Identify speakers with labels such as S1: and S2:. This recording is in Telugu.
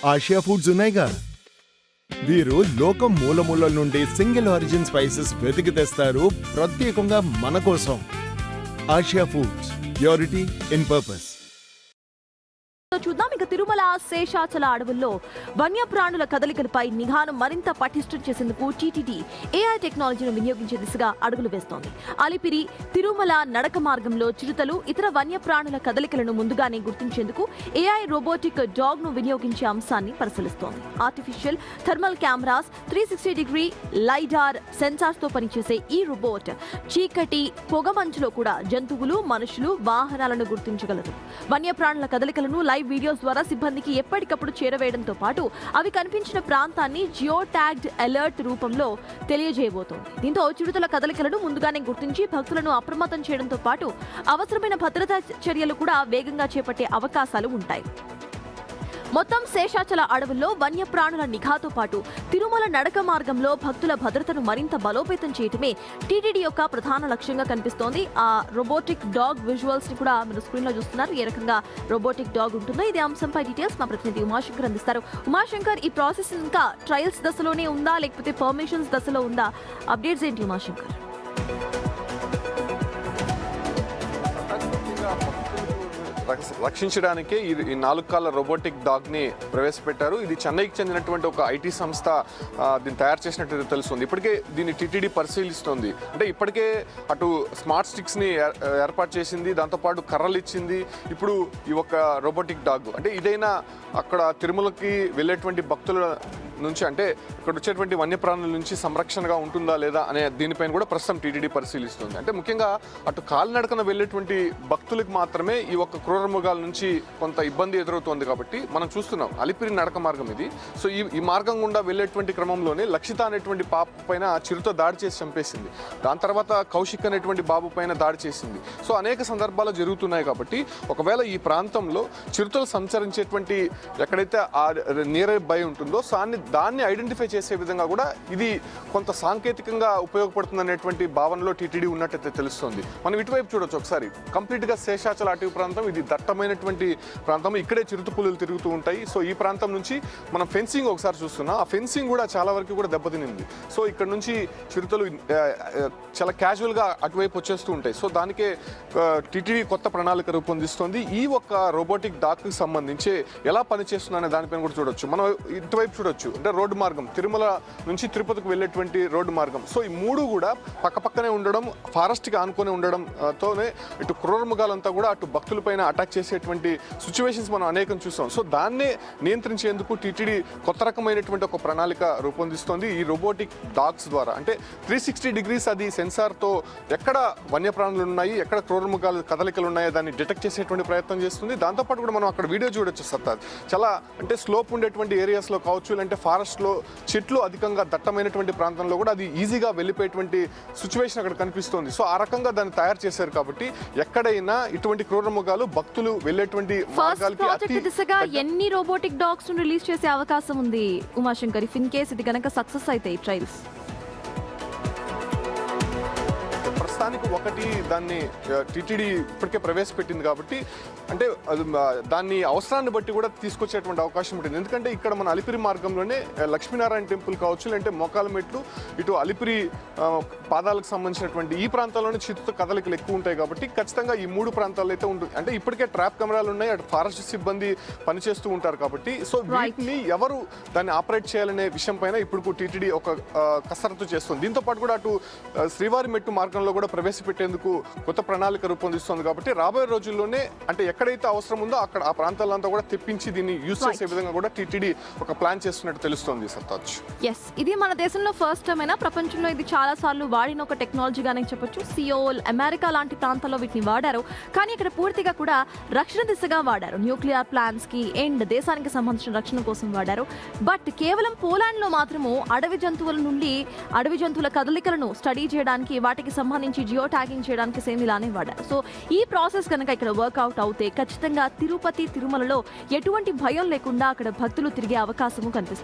S1: ఆసియా ఫుడ్స్ ఉన్నాయిగా. వీరు లోకం మూలమూలల నుండి సింగిల్ ఆరిజిన్ స్పైసెస్ వెతికి తెస్తారు ప్రత్యేకంగా మన కోసం. Asia foods, purity in purpose.
S2: చూద్దాం. ఇక తిరుమల శేషాచల అడవుల్లో వన్యప్రాణుల కదలికలపై నిఘాను మరింత పటిష్టం చేసేందుకు టీటీడీ ఏఐ టెక్నాలజీని వినియోగించే దిశగా అడుగులు వేస్తోంది. అలిపిరి తిరుమల నడక మార్గంలో చిరుతలు, ఇతర వన్యప్రాణుల కదలికలను ముందుగానే గుర్తించేందుకు ఏఐ రోబోటిక్ డాగ్ ను వినియోగించే అంశాన్ని పరిశీలిస్తోంది. Artificial thermal cameras, 360 lidar sensors తో పనిచేసే ఈ రోబోట్ చీకటి, పొగమంచులో కూడా జంతువులు, మనుషులు, వాహనాలను గుర్తించగలరు. వన్యప్రాణుల కదలికలను లైవ్ వీడియోస్ ద్వారా సిబ్బందికి ఎప్పటికప్పుడు చేరవేయడంతో పాటు అవి కనిపించిన ప్రాంతాన్ని జియో ట్యాగ్డ్ అలర్ట్ రూపంలో తెలియజేయబోతోంది. దీంతో చిరుతల కదలికలను ముందుగానే గుర్తించి భక్తులను అప్రమత్తం చేయడంతో పాటు అవసరమైన భద్రతా చర్యలు కూడా వేగంగా చేపట్టే అవకాశాలు ఉంటాయి. మొత్తం శేషాచల అడవుల్లో వన్యప్రాణుల నిఘాతో పాటు తిరుమల నడక మార్గంలో భక్తుల భద్రతను మరింత బలోపేతం చేయడమే టీటీడీ యొక్క ప్రధాన లక్ష్యంగా కనిపిస్తోంది. ఆ రోబోటిక్ డాగ్ విజువల్స్ ని కూడా మీరు స్క్రీన్ లో చూస్తున్నారు. ఏ రకంగా రోబోటిక్ డాగ్ ఉంటుందో ఇదే అంశంపై డీటెయిల్స్ మా ప్రతినిధి ఉమాశంకర్ అందిస్తారు. ఉమాశంకర్, ఈ ప్రాసెస్ ఇంకా ట్రయల్స్ దశలోనే ఉందా లేకపోతే పర్మిషన్స్ దశలో ఉందా? అప్డేట్స్ ఏంటి ఉమాశంకర్?
S3: రక్షించడానికే ఈ 4 కాళ్ళ రోబోటిక్ డాగ్ని ప్రవేశపెట్టారు. ఇది చెన్నైకి చెందినటువంటి ఒక ఐటీ సంస్థ దీన్ని తయారు చేసినట్టు తెలుస్తుంది. ఇప్పటికే దీన్ని టీటీడీ పరిశీలిస్తోంది. అంటే ఇప్పటికే అటు స్మార్ట్ స్టిక్స్ని ఏర్పాటు చేసింది, దాంతోపాటు కర్రలు ఇచ్చింది. ఇప్పుడు ఈ ఒక రోబోటిక్ డాగ్ అంటే ఇదైనా అక్కడ తిరుమలకి వెళ్ళేటువంటి భక్తుల నుంచి, అంటే ఇక్కడ వచ్చేటువంటి వన్యప్రాణుల నుంచి సంరక్షణగా ఉంటుందా లేదా అనే దీనిపైన కూడా ప్రస్తుతం టీటీడీ పరిశీలిస్తుంది. అంటే ముఖ్యంగా అటు కాలినడకన వెళ్ళేటువంటి భక్తులకు మాత్రమే ఈ ఒక్క క్రూర మృగాల నుంచి కొంత ఇబ్బంది ఎదురవుతోంది. కాబట్టి మనం చూస్తున్నాం అలిపిరి నడక మార్గం ఇది. సో ఈ మార్గం గుండా వెళ్ళేటువంటి క్రమంలోనే లక్షిత అనేటువంటి పాప పైన చిరుత దాడి చేసి చంపేసింది. దాని తర్వాత కౌశిక్ అనేటువంటి బాబు పైన దాడి చేసింది. సో అనేక సందర్భాలు జరుగుతున్నాయి. కాబట్టి ఒకవేళ ఈ ప్రాంతంలో చిరుతలు సంచరించేటువంటి ఎక్కడైతే ఆ నియర్ బై ఉంటుందో దాన్ని ఐడెంటిఫై చేసే విధంగా కూడా ఇది కొంత సాంకేతికంగా ఉపయోగపడుతుంది అనేటువంటి భావనలో టీటీడీ ఉన్నట్టయితే తెలుస్తుంది. మనం ఇటువైపు చూడొచ్చు ఒకసారి. కంప్లీట్గా శేషాచల అటవీ ప్రాంతం, ఇది దట్టమైనటువంటి ప్రాంతం. ఇక్కడే చిరుత పులులు తిరుగుతూ ఉంటాయి. సో ఈ ప్రాంతం నుంచి మనం ఫెన్సింగ్ ఒకసారి చూస్తున్నాం. ఆ ఫెన్సింగ్ కూడా చాలా వరకు కూడా దెబ్బతినింది. సో ఇక్కడ నుంచి చిరుతలు చాలా క్యాజువల్గా అటువైపు వచ్చేస్తూ ఉంటాయి. సో దానికే టీటీడీ కొత్త ప్రణాళిక రూపొందిస్తోంది. ఈ ఒక్క రోబోటిక్ డాగ్కి సంబంధించి ఎలా పనిచేస్తుందనే దానిపైన కూడా చూడొచ్చు. మనం ఇటువైపు చూడొచ్చు, అంటే రోడ్డు మార్గం, తిరుమల నుంచి తిరుపతికి వెళ్ళేటువంటి రోడ్డు మార్గం. సో ఈ మూడు కూడా పక్కపక్కనే ఉండడం, ఫారెస్ట్కి ఆనుకొని ఉండడంతోనే ఇటు క్రూర మృగాలంతా కూడా అటు భక్తులపైన అటాక్ చేసేటువంటి సిచ్యువేషన్స్ మనం అనేకం చూస్తాం. సో దాన్నే నియంత్రించేందుకు టీటీడీ కొత్త రకమైనటువంటి ఒక ప్రణాళిక రూపొందిస్తోంది ఈ రోబోటిక్ డాగ్స్ ద్వారా. అంటే 360 అది సెన్సార్తో ఎక్కడ వన్యప్రాణులు ఉన్నాయి, ఎక్కడ క్రూర మృగాల కదలికలు ఉన్నాయో దాన్ని డిటెక్ట్ చేసేటువంటి ప్రయత్నం చేస్తుంది. దాంతోపాటు కూడా మనం అక్కడ వీడియో చూడొచ్చు సత్తాజ్. చాలా అంటే స్లోప్ ఉండేటువంటి ఏరియాస్లో కావచ్చు, అంటే ఫారెస్ట్లో చెట్లు అధికంగా దట్టమైనటువంటి ప్రాంతంలో కూడా అది ఈజీగా వెళ్ళిపోయేటువంటి సిచ్యువేషన్ అక్కడ కనిపిస్తుంది. సో ఆ రకంగా దాన్ని తయారు చేశారు. కాబట్టి ఎక్కడైనా ఇటువంటి క్రూర మృగాలు భక్తులు వెళ్ళేటువంటి మార్గాలకి
S2: దిశగా ఎన్ని రోబోటిక్ డాగ్స్ రిలీజ్ చేసే అవకాశం ఉంది ఉమాశంకర్, ఇఫ్ ఇన్ కేస్ ఇది గనక సక్సెస్ అయితే ఈ ట్రయల్స్?
S3: ప్రస్తుతానికి ఒకటి దాన్ని టీటీడీ ఇప్పటికే ప్రవేశపెట్టింది. కాబట్టి అంటే దాన్ని అవసరాన్ని బట్టి కూడా తీసుకొచ్చేటువంటి అవకాశం ఉంటుంది. ఎందుకంటే ఇక్కడ మన అలిపిరి మార్గంలోనే లక్ష్మీనారాయణ టెంపుల్ కావచ్చు, లేదంటే మోకాల మెట్లు, ఇటు అలిపిరి పాదాలకు సంబంధించినటువంటి ఈ ప్రాంతాల్లోనే చిరుత కదలికలు ఎక్కువ ఉంటాయి. కాబట్టి ఖచ్చితంగా ఈ 3 ప్రాంతాల్లో అయితే ఉంటుంది. అంటే ఇప్పటికే ట్రాప్ కెమెరాలు ఉన్నాయి, అటు ఫారెస్ట్ సిబ్బంది పనిచేస్తూ ఉంటారు. కాబట్టి సో వీటిని ఎవరు దాన్ని ఆపరేట్ చేయాలనే విషయం పైన ఇప్పుడు టీటీడీ ఒక కసరత్తు చేస్తుంది. దీంతో పాటు కూడా అటు శ్రీవారి మెట్టు మార్గంలో కూడా ప్రవేశపెట్టేందుకు కొత్త ప్రణాళిక రూపొందిస్తుంది. కాబట్టి రాబోయే రోజుల్లోనే అంటే ఎక్కడైతే అవసరం ఉందో అక్కడ ఆ ప్రాంతాలంతా కూడా తెప్పించి దీన్ని యూజ్ చేసే విధంగా కూడా టీటీడీ ఒక ప్లాన్ చేస్తున్నట్టు తెలుస్తుంది. సత్తాజ్,
S2: ఇది మన దేశంలో ఫస్ట్ టైం అయినా ప్రపంచంలో ఇది చాలా సార్లు వాడిన ఒక టెక్నాలజీగానే చెప్పొచ్చు. సియోల్, అమెరికా లాంటి ప్రాంతాల్లో వీటిని వాడారు. కానీ ఇక్కడ పూర్తిగా కూడా రక్షణ దిశగా వాడారు. న్యూక్లియర్ ప్లాన్స్ కి అండ్ దేశానికి సంబంధించిన రక్షణ కోసం వాడారు. బట్ కేవలం పోలాండ్ లో మాత్రము అడవి జంతువుల కదలికలను స్టడీ చేయడానికి, వాటికి సంబంధించి జియో ట్యాగింగ్ చేయడానికి సేమ్ ఇలానే వాడారు. సో ఈ ప్రాసెస్ కనుక ఇక్కడ వర్కౌట్ అవుతే ఖచ్చితంగా తిరుపతి, తిరుమలలో ఎటువంటి భయం లేకుండా అక్కడ భక్తులు తిరిగే అవకాశము కనిపిస్తుంది.